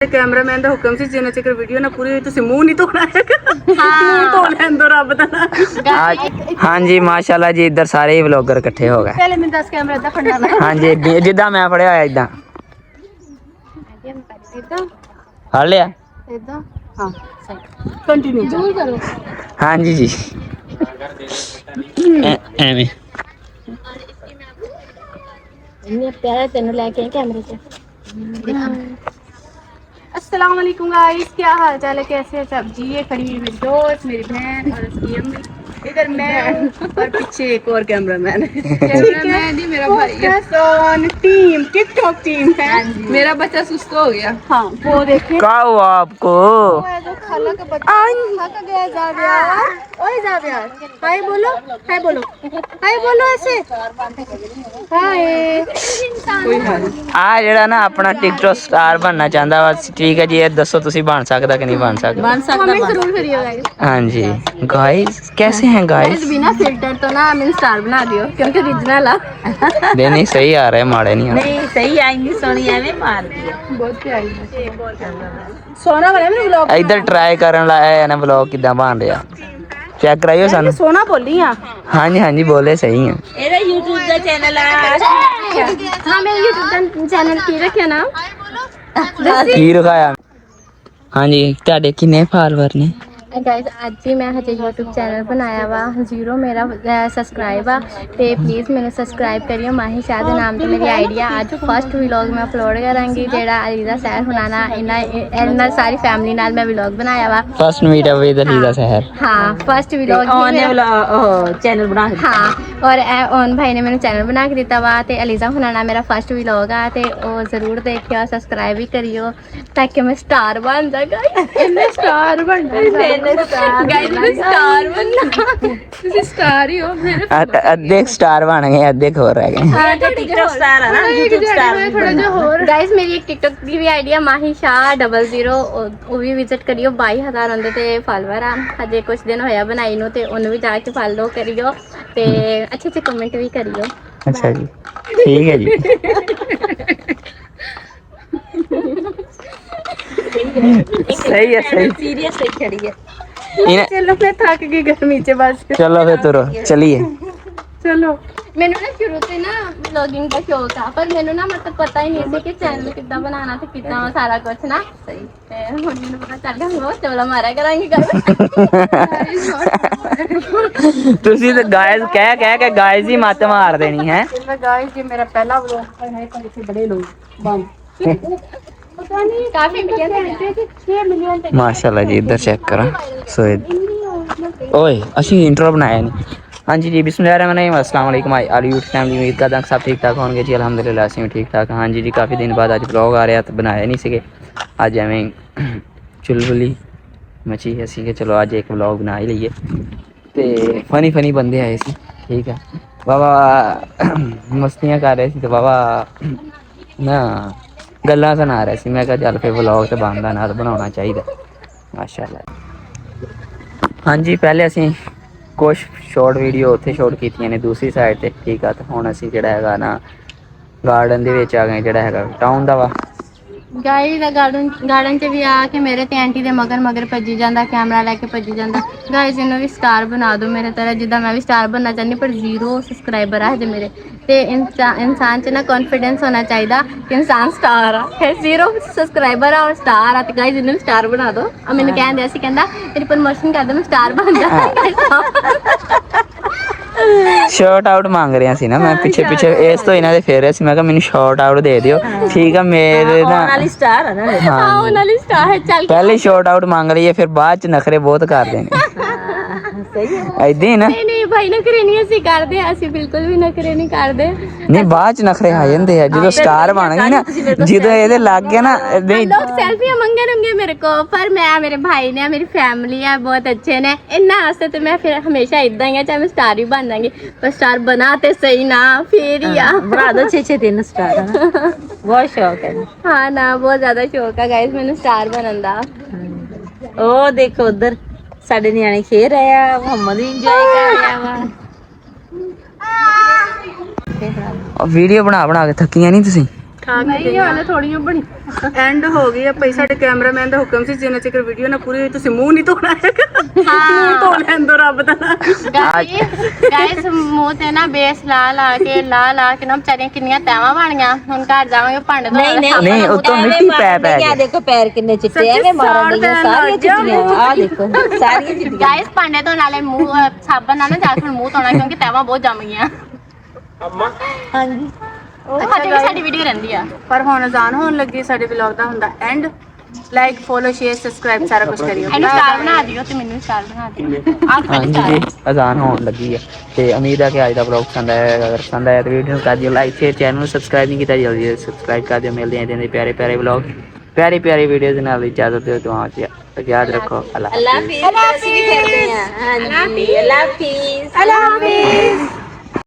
Cameraman का हुक्म से जिन्ना चक्कर वीडियो ना पूरी हुई तुसी मुंह नहीं धोना है मुंह धो लैन दो रब दा हाँ जी माशाल्लाह जी इधर सारे ही व्लॉगर इकट्ठे हो गए पहले मैं 10 कैमरा दा फड़ना हाँ जी जिदा मैं फड़िया होया इदा फड़ लिया इदा हां सही कंटिन्यू दूर करो हाँ जी एवें इन्ने प्यारे तेन लेके कैमरे से अस्सलाम वालेकुम गाइस क्या हाल चाल है कैसे हैं सब जी ये खड़ी हुई मेरी दोस्त मेरी बहन और उसकी अम्मी इधर मैं और पीछे एक और कैमरामैन कैमरामैन ही मेरा भाई है टीम टिकटॉक टीम है मेरा बच्चा सुस्त हो गया हाँ वो देखे क्या हुआ आपको जो खाला का बच्चा थक गया जावियार ओए जावियार हाय बोलो हाय बोलो ऐसे हाय आ जेड़ा ना अपना टिकटॉक स्टार बनना चाहता वा ठीक है जी ये दसो तुसी बन सकदा कि नहीं बन सकदा कमेंट जरूर करियो गाइस हाँ जी गाइस कैसे हैं गाइस बिना फिल्टर तो ना हमें स्टार बना दियो क्योंकि ओरिजिनल है नहीं सही आ रहे माड़े नहीं आ रहे नहीं सही आएंगी सोनी एवं मार दिया बहुत प्यारी सोना वाला मेरे व्लॉग इधर ट्राई करन लाया है ना व्लॉग किदा बन रहा चेक कराइयो सानू सोना बोली हां हाँ जी बोले सही है ਇਹਦਾ YouTube ਦਾ ਚੈਨਲ ਆ हां मेरे YouTube का चैनल की रखे ना की रखाया हाँ जी ਤੁਹਾਡੇ ਕਿੰਨੇ ਫਾਲੋਅਰ ਨੇ गाइस आज ही मैं हजे YouTube चैनल बनाया वा 0 मेरा सब्सक्राइब आ ते प्लीज़ मैंने सब्सक्राइब करियो माही शाह दे नाम ते मेरी आईडी आज फर्स्ट व्लॉग मैं अपलोड करांगी जेड़ा अलीदा सहर हुनाना इना सारी फैमिली नाल मैं व्लॉग बनाया वा फर्स्ट मीटअप विद अलीदा सहर हां फर्स्ट व्लॉग ਉਹਨੇ ਚੈਨਲ ਬਣਾ ਦਿੱਤਾ हाँ और ओन भाई ने मैंने चैनल बना के दिता वा ते अलीजा हुनाना मेरा फर्स्ट व्लॉग आ ते ओ जरूर देखियो सब्सक्राइब भी करियो ताकि मैं स्टार बन जागा इन्ने स्टार बन जागा गाइस मैं स्टार बनना ਤੁਸੀਂ ਸਟਾਰ ਹੀ ਹੋ ਮੇਰੇ ਅੱਧੇ ਸਟਾਰ ਬਣ ਗਏ ਅੱਧੇ ਹੋਰ ਰਹਿ ਗਏ ਹਾਂ TikTok ਸਟਾਰ ਹੈ ਨਾ YouTube ਸਟਾਰ ਥੋੜਾ ਜਿਹਾ ਹੋਰ ਗਾਇਸ ਮੇਰੀ ਇੱਕ TikTok ਦੀ ਵੀ ਆਈਡੀ ਆ ਮਾਹੀ ਸ਼ਾਹ 00 ਉਹ ਵੀ ਵਿਜ਼ਿਟ ਕਰਿਓ 22000 ਉਹਦੇ ਤੇ ਫਾਲੋਅਰ ਆ ਹਜੇ ਕੁਝ ਦਿਨ ਹੋਇਆ ਬਣਾਈ ਨੂੰ ਤੇ ਉਹਨੂੰ ਵੀ ਜਾ ਕੇ ਫਾਲੋ ਕਰਿਓ ਤੇ ਅੱਛੇ ਕਮੈਂਟ ਵੀ ਕਰਿਓ ਅੱਛਾ ਜੀ ਠੀਕ ਹੈ ਜੀ सही है सही सीरियस है खड़ी है चलो मैं थक गई गर्मी से बस चलो फिर तुरो चलिए ਚਲੋ ਮੈਨੂੰ ਨਾ ਸ਼ੁਰੂ ਤੋਂ ਨਾ ਵਲੌਗਿੰਗ ਦਾ ਸ਼ੌਕ ਆ ਪਰ ਮੈਨੂੰ ਨਾ ਮਤਲਬ ਪਤਾ ਹੀ ਨਹੀਂ ਸੀ ਕਿ ਚੈਨਲ ਕਿੱਦਾਂ ਬਣਾਉਣਾ ਤੇ ਕਿੱਦਾਂ ਸਾਰਾ ਕੁਝ ਨਾ ਸਹੀ ਤੇ ਹੁਣ ਮੈਨੂੰ ਪਤਾ ਚੱਲ ਗਿਆ ਹੁਣ ਚਵਲਾ ਮਾਰਿਆ ਕਰਾਂਗੇ ਗੱਲ ਤੁਸੀਂ ਤਾਂ ਗਾਇਜ਼ ਕਹਿ ਕੇ ਗਾਇਜ਼ ਹੀ ਮੱਤ ਮਾਰ ਦੇਣੀ ਹੈ मैं गाइस ये मेरा पहला व्लॉग है पर इसे बड़े लोग बंद पता नहीं काफी मिलियन थे 6 मिलियन तक माशाल्लाह जी इधर चेक करो सोए ओए ਅਸੀਂ इंट्रो बनाया नहीं हाँ जी बिस्मिल्लाहिर्रहमानिर्रहीम अस्सलाम वालेकुम आल यूट्यूब फैमिली उम्मीद करदा सब ठीक ठाक होंगे जी अल्हम्दुलिल्लाह ਅਸੀਂ ठीक ठाक हाँ जी काफ़ी दिन बाद ਅੱਜ ਵਲੌਗ ਆ ਰਿਹਾ ਤਾਂ ਬਣਾਇਆ ਨਹੀਂ ਸੀਗੇ ਅੱਜ ਐਵੇਂ ਚੁਲਬੁਲੀ ਮਚੀ ਹੈ ਸੀਗੇ ਚਲੋ ਅੱਜ ਇੱਕ ਵਲੌਗ ਬਣਾ ਹੀ ਲਈਏ ਤੇ ਫਨੀ ਬੰਦੇ ਆਏ ਸੀ ਠੀਕ ਹੈ ਬਾਬਾ ਮਸਤੀਆਂ ਕਰ ਰਹੇ ਸੀ ਤੇ ਬਾਬਾ ਨਾ ਗੱਲਾਂ ਸੁਣਾ ਰਹੇ ਸੀ ਮੈਂ ਕਿਹਾ ਚੱਲ ਫਿਰ ਵਲੌਗ ਤੇ ਬਣਦਾ ਨਾਲ ਬਣਾਉਣਾ ਚਾਹੀਦਾ ਮਾਸ਼ਾਅੱਲਾ ਹਾਂਜੀ ਪਹਿਲੇ ਅਸੀਂ ਕੁਛ ਸ਼ਾਰਟ ਵੀਡੀਓ ਉੱਥੇ ਸ਼ੂਟ ਕੀਤੀਆਂ ਨੇ ਦੂਸਰੀ ਸਾਈਡ ਤੇ ਠੀਕ ਆ ਤੇ ਹੁਣ ਅਸੀਂ ਜਿਹੜਾ ਹੈਗਾ ਨਾ ਗਾਰਡਨ ਦੇ ਵਿੱਚ ਆ ਗਏ ਜਿਹੜਾ ਹੈਗਾ ਟਾਊਨ ਦਾ ਵਾ गाइस गार्डन च भी आके मेरे ते आंटी दे मगर भजी जांदा कैमरा लेके भजी जांदा गाइस इन्हों भी स्टार बना दो मेरे तरह जिदा मैं भी स्टार बनना चाहनी पर 0 सब्सक्राइबर है मेरे ते इंसान च ना कॉन्फिडेंस होना चाहिए कि इंसान स्टार आ फिर 0 सब्सक्राइबर आ और स्टार आ ते गाइस इन्हों भी स्टार बना दो अब मैंने कहंदे सी कहंदा तेरी प्रमोशन कर दे मैं स्टार बन जा ਸ਼ਾਰਟ ਆਊਟ ਮੰਗ ਰਿਹਾ ਸੀ ਨਾ ਮੈਂ ਪਿੱਛੇ ਇਸ ਤੋਂ ਇਹਨਾਂ ਦੇ ਫੇਰ ਰਿਹਾ ਸੀ ਮੈਂ ਕਿਹਾ ਮੈਨੂੰ ਸ਼ਾਰਟ ਆਊਟ ਦੇ ਦਿਓ ਠੀਕ ਆ ਮੇਰੇ ਨਾ ਵਾਲੀ ਸਟਾਰ ਹੈ ਨਾ ਹਾਂ ਉਹਨਾਂ ਲਈ ਸਟਾਰ ਹੈ ਚੱਲ ਪਹਿਲੇ ਸ਼ਾਰਟ ਆਊਟ ਮੰਗ ਰਹੀ ਹੈ ਫਿਰ ਬਾਅਦ ਚ ਨਖਰੇ ਬਹੁਤ ਕਰਦੇ ਨੇ सही है ਐਦਾਂ ਹੀ ਨਾ नहीं भाई नखरे नहीं ਅਸੀਂ ਕਰਦੇ ਅਸੀਂ ਬਿਲਕੁਲ ਵੀ ਨਖਰੇ ਨਹੀਂ ਕਰਦੇ ਨਹੀਂ ਬਾਅਦ ਚ ਨਖਰੇ ਆ ਜਾਂਦੇ ਆ ਜਦੋਂ ਸਟਾਰ ਬਣ ਗਈ ਨਾ ਜਦੋਂ ਇਹਦੇ ਲੱਗ ਗਿਆ ਨਾ ਨਹੀਂ लोग सेल्फियां मंगेंगे मेरे को पर मैं मेरे भाई ने मेरी फैमिली है बहुत अच्छे ने इन्ना वास्ते तो मैं फिर हमेशा इदा ही है चाहे मैं स्टार ही बन जाएंगी पर स्टार बनाते सही ना फिर ही बना दो 6-6 स्टार है ना बहुत शौक है हाँ ना बहुत ज्यादा शौक है गाइस मैंने स्टार बनन दा ओ देखो उधर ਸਾਡੇ ਨਿਆਣੇ ਖੇਡ ਰਹੇ ਆ ਮੁਹੰਮਦ ਵੀ ਇੰਜੋਏ ਕਰ ਰਿਹਾ ਵਾ ਵੀਡੀਓ ਬਣਾ ਕੇ ਥੱਕੀਆਂ ਨਹੀਂ ਤੁਸੀਂ ਨਹੀਂ ਹਾਲੇ ਥੋੜੀਆਂ ਬਣੀ ਐਂਡ ਹੋ ਗਈ ਆ ਭਾਈ। ਸਾਡੇ ਕੈਮਰਾਮੈਨ ਦਾ ਹੁਕਮ ਸੀ ਜਿੰਨਾ ਚਿਰ ਵੀਡੀਓ ਨਾ ਪੂਰੀ ਹੋਈ ਤੁਸੀਂ ਮੂੰਹ ਨਹੀਂ ਧੋਣਾ ਹੈਗਾ। ਮੂੰਹ ਧੋ ਲੈਣ ਦੋ ਰੱਬ ਦਾ ਨਾਮ। ਗਾਇਸ ਮੂੰਹ ਤੇ ਨਾ ਬੇਸ ਲਾ ਕੇ ਨਾ ਵਿਚਾਰੀਆਂ ਕਿੰਨੀਆਂ ਤੈਵਾਂ ਬਣੀਆਂ। ਹੁਣ ਘਰ ਜਾਵਾਂਗੇ ਭਾਂਡੇ ਧੋਣ ਨਹੀਂ ਉੱਤੋਂ ਮਿੱਟੀ ਪੈ ਕੇ ਆ ਦੇਖੋ ਪੈਰ ਕਿੰਨੇ ਚਿੱਟੇ ਐਵੇਂ ਮਾਰਨ ਦੀਆਂ ਸਾਰੀਆਂ ਚਿੱਟੀਆਂ ਆ ਦੇਖੋ ਸਾਰੀਆਂ ਚਿੱਟੀਆਂ। ਗਾਇਸ ਭਾਂਡੇ ਧੋਣ ਵਾਲੇ ਮੂੰਹ ਸਾਬਣ ਨਾਲ ਨਾ ਜਾ ਕੇ ਮੂੰਹ ਧੋਣਾ ਕਿਉਂਕਿ ਤੈਵਾਂ ਬਹੁਤ ਜੰਮ ਗਈਆਂ। ਹਾਂਜੀ ਉਹ ਹਜੇ ਵੀ ਸਾਡੀ ਵੀਡੀਓ ਰਹਿੰਦੀ ਆ। ਪਰ ਹੁਣ ਅਜ਼ਾਨ ਹੋਣ ਲੱਗੀ, ਸਾਡੇ ਵਲੌਗ ਦਾ ਹੁੰਦਾ and. Like follow share subscribe ਸਾਰਾ ਕੁਝ ਕਰਿਓ। ਇਹਨੂੰ ਸਟਾਰ ਬਣਾ ਦਿਓ ਤੇ ਮੈਨੂੰ ਸਟਾਰ ਬਣਾ ਦਿਓ। ਹਾਂਜੀ ਜੀ ਅਜ਼ਾਨ ਹੋਣ ਲੱਗੀ ਹੈ ਤੇ ਉਮੀਦ ਹੈ ਕਿ ਅੱਜ ਦਾ ਵਲੌਗ ਪਸੰਦ ਆਇਆ। ਅਗਰ ਪਸੰਦ ਆਇਆ ਤਾਂ ਵੀਡੀਓ ਨੂੰ ਕਰ ਦਿਓ ਲਾਈਕ ਸ਼ੇਅਰ। ਚੈਨਲ ਨੂੰ ਸਬਸਕ੍ਰਾਈਬ ਨਹੀਂ ਕੀਤਾ ਜਲਦੀ ਸਬਸਕ੍ਰਾਈਬ ਕਰ ਦਿਓ। ਮਿਲਦੇ ਹਾਂ ਇਹਦੇ ਪਿਆਰੇ ਪਿਆਰੇ ਵਲੌਗ ਪਿਆਰੀ ਵੀਡੀਓ ਦੇ ਨਾਲ। ਇਜਾਜ਼ਤ ਦਿਓ ਦੁਆ ਚ ਯਾਦ ਰੱਖੋ। ਅੱਲਾ ਅੱਲਾ ਹਾਫਿਜ਼। ਅਸੀਂ ਵੀ ਕਰਦੇ ਹਾਂ ਹਾਂਜੀ ਅੱਲਾ ਹਾਫਿਜ਼।